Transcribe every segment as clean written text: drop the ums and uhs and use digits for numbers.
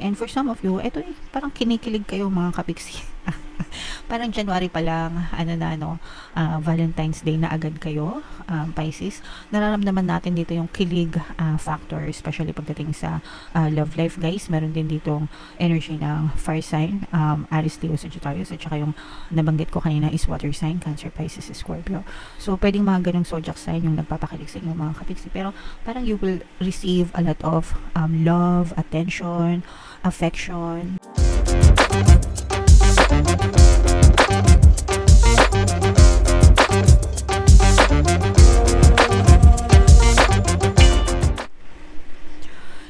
And for some of you, ito parang kinikilig kayo mga kapiksi. Parang January pa lang, Valentine's Day na agad kayo, Pisces. Nararamdaman natin dito yung kilig factor, especially pagdating sa love life, guys. Meron din ditong energy ng fire sign, Aries, Leo, Sagittarius, at saka yung nabanggit ko kanina is water sign, Cancer, Pisces, Scorpio. So, pwedeng mga ganong zodiac sign yung nagpapakilig sa inyo mga kapiksi. Pero parang you will receive a lot of love, attention, affection.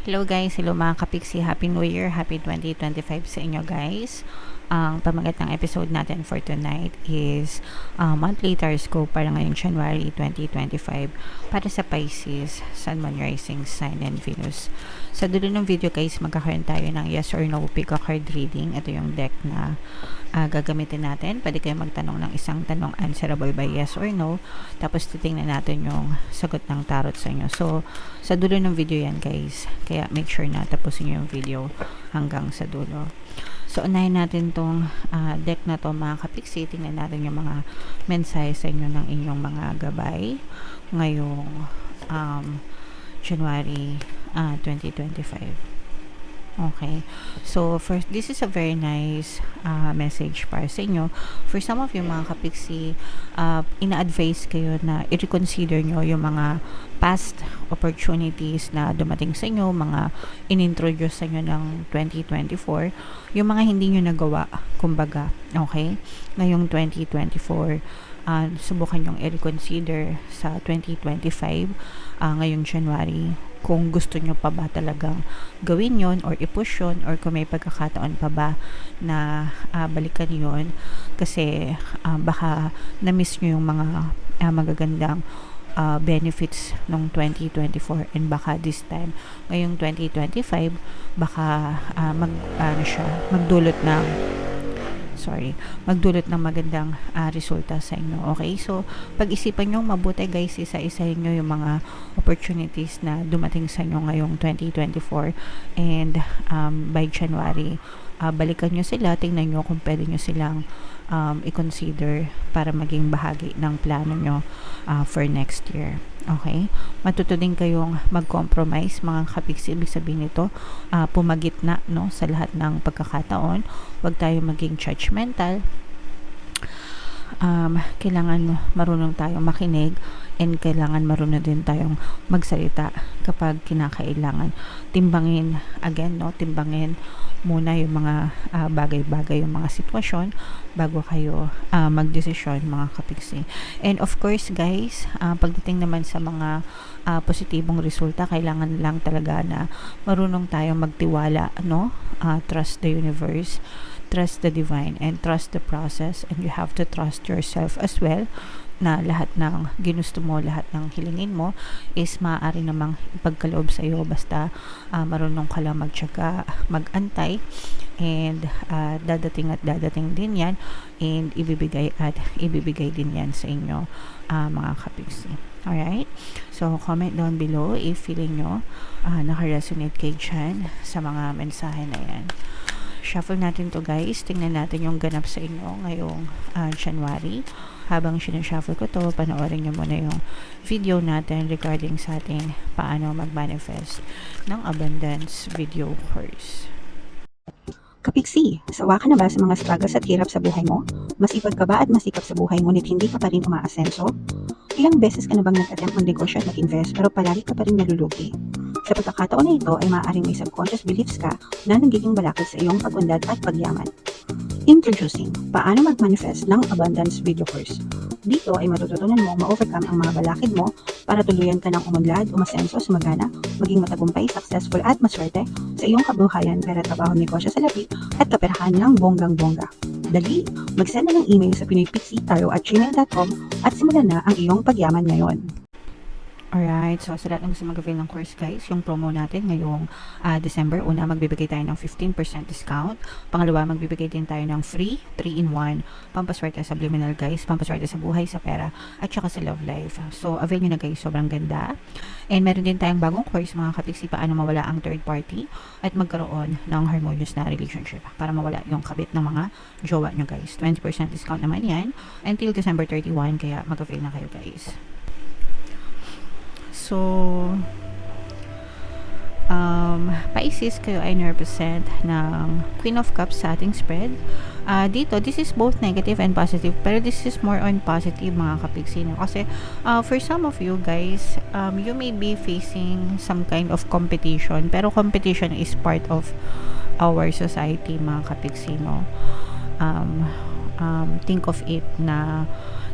Hello guys, hello mga kapiksi, Happy New Year, Happy 2025 sa inyo guys. Ang pamagat ng episode natin for tonight is monthly horoscope para ngayong January 2025 para sa Pisces, Sun, Moon, Rising, Sign, and Venus. Sa dulo ng video guys, magkakaroon tayo ng yes or no pick a card reading. Ito yung deck na gagamitin natin. Pwede kayo magtanong ng isang tanong answerable by yes or no. Tapos titingnan natin yung sagot ng tarot sa inyo. So, sa dulo ng video yan guys. Kaya make sure na tapusin nyo yung video hanggang sa dulo. So, unahin natin tong deck na to mga kapiksi. Tingnan natin yung mga mensahe sa inyo ng inyong mga gabay ngayong January 2025. Okay. So, first, this is a very nice message para sa inyo. For some of you mga kapiksi, ina-advise kayo na i-reconsider nyo yung mga past opportunities na dumating sa inyo, mga in-introduce sa inyo ng 2024, yung mga hindi nyo nagawa, kumbaga. Okay? Ngayong 2024, subukan nyong i-reconsider sa 2025, ngayong January, kung gusto nyo pa ba talagang gawin yon or i-push yun, or kung may pagkakataon pa ba na balikan yon, kasi baka na-miss nyo yung mga magagandang benefits ng 2024, and baka this time ngayong 2025 baka magdulot ng magandang resulta sa inyo. Okay? So, pag-isipan nyo mabuti guys, isa-isahin nyo yung mga opportunities na dumating sa inyo ngayong 2024, and by January, balikan nyo sila, tingnan nyo kung pwede nyo silang i-consider para maging bahagi ng plano nyo for next year. Okay? Matuto din kayong mag-compromise mga kapiksi. Ibig sabihin nito, pumagitna no, sa lahat ng pagkakataon. Huwag tayo maging judgmental. Kailangan marunong tayong makinig, and kailangan marunong din tayong magsalita kapag kinakailangan. Timbangin muna yung mga bagay-bagay, yung mga sitwasyon bago kayo magdesisyon mga kapiksi. And of course guys, pagdating naman sa mga positibong resulta, kailangan lang talaga na marunong tayong magtiwala, no? Trust the universe, trust the divine, and trust the process, and you have to trust yourself as well, na lahat ng ginusto mo, lahat ng hilingin mo is maaari namang ipagkaloob sa iyo, basta marunong ka lang magtiyaga, magantay, and dadating din yan, and ibibigay din yan sa inyo mga kapiksi. Alright? So, comment down below if feeling nyo naka-resonate kayo dyan sa mga mensahe na yan. Shuffle natin to guys. Tingnan natin yung ganap sa inyo ngayong January. Habang sinashuffle ko to, panoorin nyo muna yung video natin regarding sa ating paano mag-manifest ng abundance video course. Kapiksi, sawa ka na ba sa mga struggles at hirap sa buhay mo? Masipag ka ba at masikap sa buhay ngunit hindi ka pa rin umaasenso? Ilang beses ka na bang nag-attempt mag-negosyo at mag-invest pero palagi ka pa rin nalulugi? Sa pagkakataon na ito ay maaaring may subconscious beliefs ka na nagiging balakid sa iyong pag-unlad at pagyaman. Introducing, paano mag-manifest ng abundance video course. Dito ay matututunan mo ma-overcome ang mga balakid mo para tuluyan ka ng umunlad, umasenso, sumagana, maging matagumpay, successful at maswerte sa iyong kabuhayan, pera, trabaho, negosyo, salapi at kaperahan ng bonggang-bongga. Dali, mag-send na ng email sa pinoypixie@gmail.com at simulan na ang iyong pagyaman ngayon. Alright, so sa lahat ng gusto mag-avail ng course guys, yung promo natin ngayong December, una magbibigay tayo ng 15% discount. Pangalawa, magbibigay din tayo ng free 3-in-1 pampaswerte sa subliminal guys, pampaswerte sa buhay, sa pera, at saka sa love life. So avail nyo na guys, sobrang ganda. And meron din tayong bagong course mga kapiksi, paano mawala ang third party at magkaroon ng harmonious na relationship para mawala yung kabit ng mga jowa nyo guys. 20% discount naman yan until December 31, kaya mag-avail na kayo guys. So, Pisces, kayo ay represent ng Queen of Cups sa ating spread. Dito, this is both negative and positive, pero this is more on positive mga kapiksi. No? Kasi, for some of you guys, you may be facing some kind of competition, pero competition is part of our society mga kapiksi. No? Think of it na,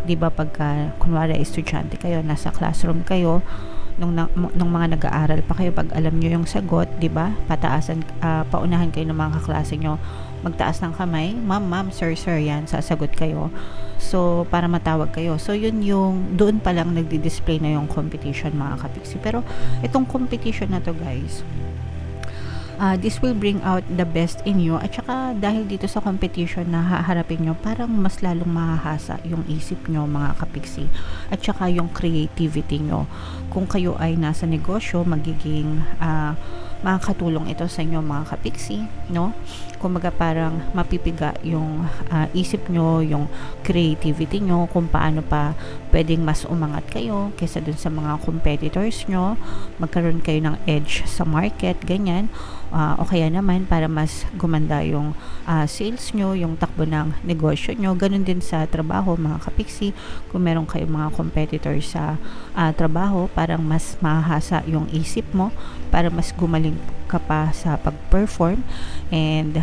di ba pagka, kunwari estudyante kayo, nasa classroom kayo, nung mga nag-aaral pa kayo, pag alam nyo yung sagot, di ba? Paunahan kayo ng mga kaklase nyo, magtaas ng kamay, ma'am, sir, yan, sasagot kayo. So, para matawag kayo. So, yun yung, doon pa lang nagdi-display na yung competition mga kapiksi. Pero, itong competition na to guys, this will bring out the best in you, at saka dahil dito sa competition na haharapin nyo, parang mas lalong mahahasa yung isip nyo mga kapiksi, at saka yung creativity nyo. Kung kayo ay nasa negosyo, magiging makakatulong ito sa inyo mga kapiksi, no? Kumaga parang mapipiga yung isip nyo, yung creativity nyo, kung paano pa pwedeng mas umangat kayo kaysa dun sa mga competitors nyo, magkaroon kayo ng edge sa market, ganyan. O kaya naman para mas gumanda yung sales nyo, yung takbo ng negosyo nyo. Ganun din sa trabaho mga kapiksi, kung meron kayong mga competitors sa trabaho, parang mas mahasa yung isip mo para mas gumaling ka pa sa pag-perform, and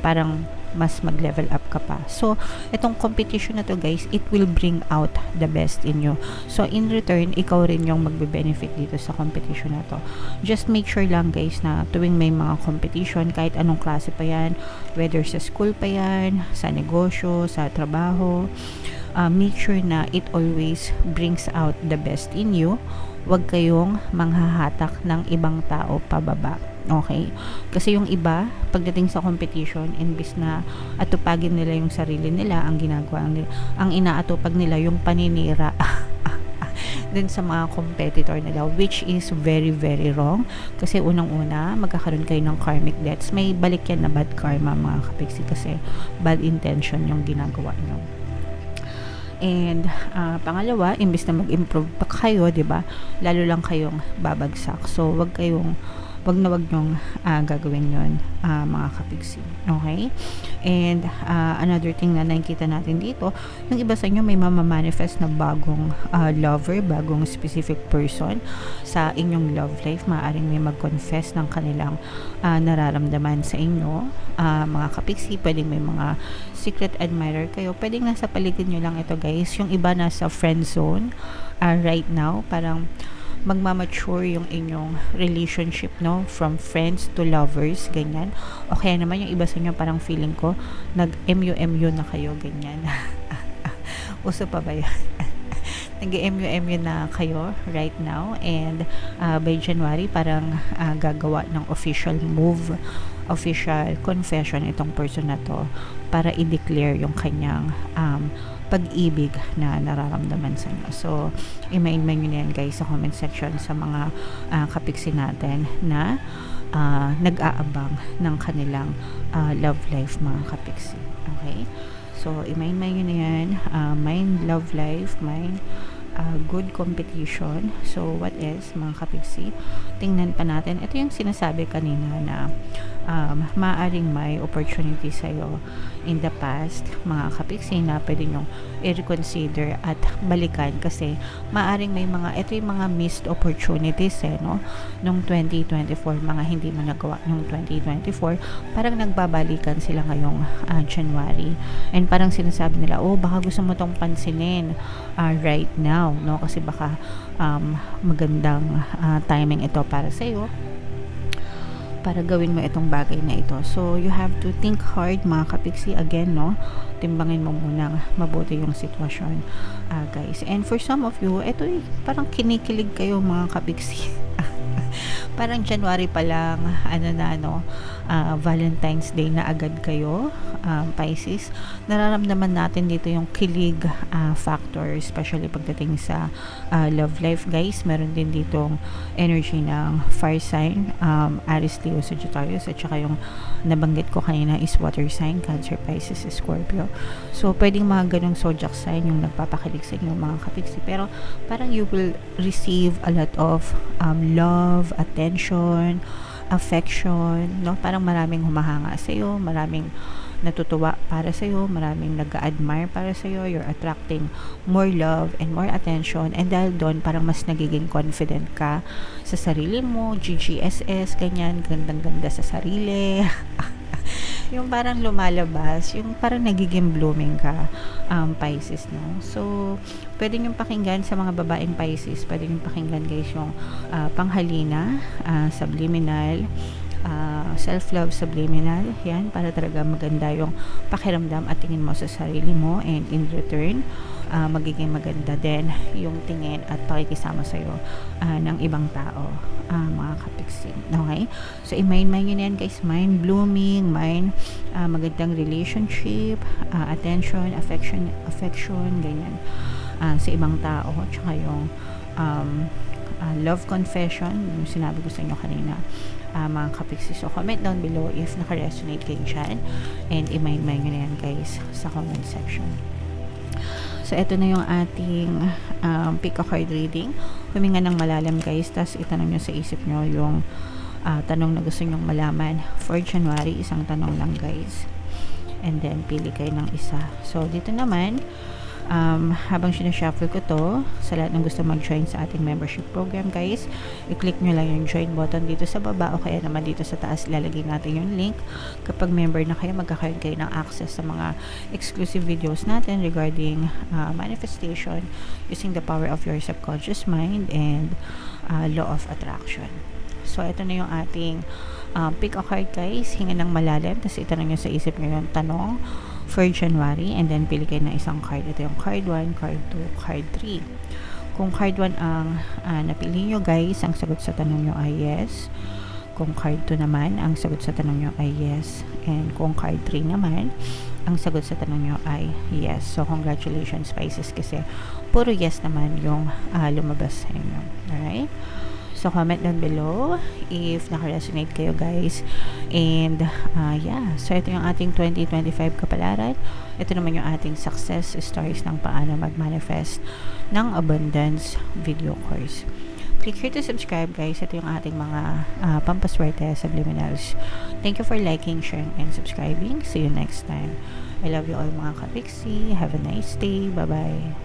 parang mas mag-level up ka pa. So, itong competition na to guys, it will bring out the best in you. So, in return, ikaw rin yung magbe-benefit dito sa competition na to. Just make sure lang guys na tuwing may mga competition, kahit anong klase pa yan, whether sa school pa yan, sa negosyo, sa trabaho, make sure na it always brings out the best in you. Huwag kayong manghahatak ng ibang tao pababa. Okay? Kasi yung iba, pagdating sa competition, imbis na atupagin nila yung sarili nila, ang ginagawa nila, ang inaatupag nila yung paninira dun sa mga competitor nila, which is very, very wrong. Kasi unang-una, magkakaroon kayo ng karmic debts. May balik yan na bad karma mga kapiksi, kasi bad intention yung ginagawa nyo. And pangalawa, imbis na mag-improve pa kayo, 'di ba? Lalo lang kayong babagsak. So, wag nyong gagawin 'yon, mga kapiksi. Okay? And another thing na nakikita natin dito, yung iba sa inyo may mamamanifest na bagong lover, bagong specific person sa inyong love life. Maaring may mag-confess ng kanilang nararamdaman sa inyo, mga kapiksi. Pwedeng may mga secret admirer kayo. Pwedeng nasa paligid nyo lang ito guys. Yung iba nasa friend zone right now. Parang magmamature yung inyong relationship, no? From friends to lovers, ganyan. O kaya naman yung iba sa inyo parang feeling ko nag-MU na kayo, ganyan. Uso pa ba yun? Nag-MU na kayo right now, and by January parang gagawa ng official move, official confession itong person na to para i-declare yung kanyang pag-ibig na nararamdaman sa inyo. So, i-mail nyo na yan guys sa comment section sa mga kapiksi natin na nag-aabang ng kanilang love life mga kapiksi. Okay? So, i-mail nyo na yan. Mine love life, mine good competition. So, what else mga kapiksi? Tingnan pa natin. Ito yung sinasabi kanina na maaaring may opportunity sa'yo in the past, mga kapiksi, na pwede nyong i-reconsider at balikan, kasi maaaring may ito yung mga missed opportunities no? Nung 2024, mga hindi mo nagawa nung 2024, parang nagbabalikan sila ngayong January, and parang sinasabi nila, baka gusto mo tong pansinin right now, no? Kasi baka magandang timing ito para sa'yo. para gawin mo itong bagay na ito. So, you have to think hard mga kapiksi. Again, no? Timbangin mo muna mabuti yung sitwasyon, guys. And for some of you, ito parang kinikilig kayo mga kapiksi. Parang January pa lang, Valentine's Day na agad kayo, Pisces. Nararamdaman natin dito yung kilig factor, especially pagdating sa love life, guys. Meron din ditong energy ng fire sign, Aries, Leo, Sagittarius, at saka yung nabanggit ko kanina is water sign, Cancer, Pisces, Scorpio. So, pwedeng mga ganong zodiac sign yung nagpapakilig sa inyo mga kapiksi. Pero, parang you will receive a lot of love, attention, affection, no? Parang maraming humahanga sa iyo, maraming natutuwa para sa iyo, maraming nag-admire para sa iyo. You're attracting more love and more attention, and dahil doon parang mas nagiging confident ka sa sarili mo, GGSS, ganyan, gandang-ganda sa sarili. Yung parang lumalabas, yung parang nagiging blooming ka, Pisces, no? So, pwede nyo pakinggan sa mga babaeng Pisces, pwede nyo pakinggan, guys, yung panghalina, subliminal, self-love subliminal, yan, para talaga maganda yung pakiramdam at tingin mo sa sarili mo, and in return, magiging maganda din yung tingin at pakikisama sa'yo ng ibang tao, mga kapiksi. Okay? So, i-mind nyo na yan, guys. Mind blooming, mind magandang relationship, attention, affection, ganyan, sa ibang tao, tsaka yung love confession, yung sinabi ko sa inyo kanina, mga kapiksi. So, comment down below if naka-resonate kayo dyan, and i-mind nyo na yan, guys, sa comment section. So, ito na yung ating pick a card reading. Huminga ng malalim, guys, tas itanong nyo sa isip nyo yung tanong na gusto nyong malaman for January. Isang tanong lang, guys, and then pili kayo ng isa. So, dito naman, habang sinashuffle ko to, sa lahat ng gusto mag-join sa ating membership program, guys, i-click nyo lang yung join button dito sa baba, o kaya naman dito sa taas ilalagay natin yung link. Kapag member na kayo, magkakaroon kayo ng access sa mga exclusive videos natin regarding manifestation using the power of your subconscious mind and law of attraction. So, ito na yung ating pick a card, guys. Hinga ng malalim, tapos itanong nyo sa isip nyo yung tanong for January, and then pili kayo ng isang card. Ito yung card 1, card 2, card 3. Kung card 1 ang napili nyo, guys, ang sagot sa tanong nyo ay yes. Kung card 2 naman, ang sagot sa tanong nyo ay yes. And kung card 3 naman, ang sagot sa tanong nyo ay yes. So, congratulations, Pisces, kasi puro yes naman yung lumabas sa inyo. Alright? So, comment down below if naka-resonate kayo, guys. And, yeah. So, ito yung ating 2025 kapalaran. Ito naman yung ating success stories ng paano mag-manifest ng abundance video course. Click here to subscribe, guys. Ito yung ating mga pampaswerte subliminals. Thank you for liking, sharing, and subscribing. See you next time. I love you all, mga kapiksi. Have a nice day. Bye-bye.